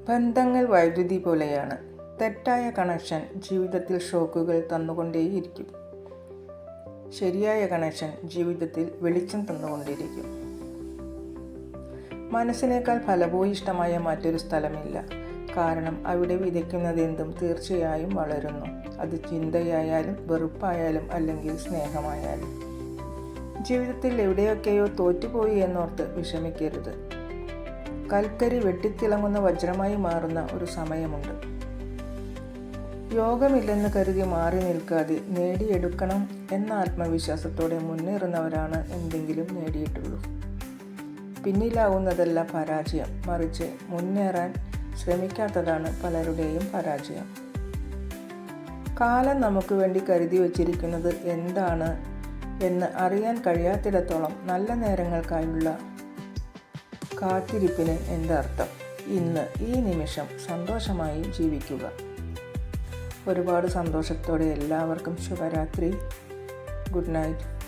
ബന്ധങ്ങൾ വൈദ്യുതി പോലെയാണ്. തെറ്റായ കണക്ഷൻ ജീവിതത്തിൽ ഷോക്കുകൾ തന്നുകൊണ്ടേയിരിക്കും. ശരിയായ കണക്ഷൻ ജീവിതത്തിൽ വെളിച്ചം തന്നുകൊണ്ടിരിക്കും. മനസ്സിനേക്കാൾ ഫലഭൂയിഷ്ടമായ മറ്റൊരു സ്ഥലമില്ല. കാരണം അവിടെ വിതയ്ക്കുന്നതെന്തും തീർച്ചയായും വളരുന്നു. അത് ചിന്തയായാലും വെറുപ്പായാലും അല്ലെങ്കിൽ സ്നേഹമായാലും. ജീവിതത്തിൽ എവിടെയൊക്കെയോ തോറ്റുപോയി എന്നോർത്ത് വിഷമിക്കരുത്. കൽക്കരി വെട്ടിത്തിളങ്ങുന്ന വജ്രമായി മാറുന്ന ഒരു സമയമുണ്ട്. യോഗമില്ലെന്ന് കരുതി മാറി നിൽക്കാതെ നേടിയെടുക്കണം എന്ന ആത്മവിശ്വാസത്തോടെ മുന്നേറുന്നവരാണ് എന്തെങ്കിലും നേടിയിട്ടുള്ളൂ. പിന്നിലാവുന്നതല്ല പരാജയം, മറിച്ച് മുന്നേറാൻ ശ്രമിക്കാത്തതാണ് പലരുടെയും പരാജയം. കാലം നമുക്ക് വേണ്ടി കരുതി വച്ചിരിക്കുന്നത് എന്താണ് എന്ന് അറിയാൻ കഴിയാത്തിടത്തോളം നല്ല നേരങ്ങൾക്കായുള്ള കാത്തിരിപ്പിന് എന്തർത്ഥം? ഇന്ന് ഈ നിമിഷം സന്തോഷമായി ജീവിക്കുക. ഒരുപാട് സന്തോഷത്തോടെ എല്ലാവർക്കും ശുഭരാത്രി. Good night.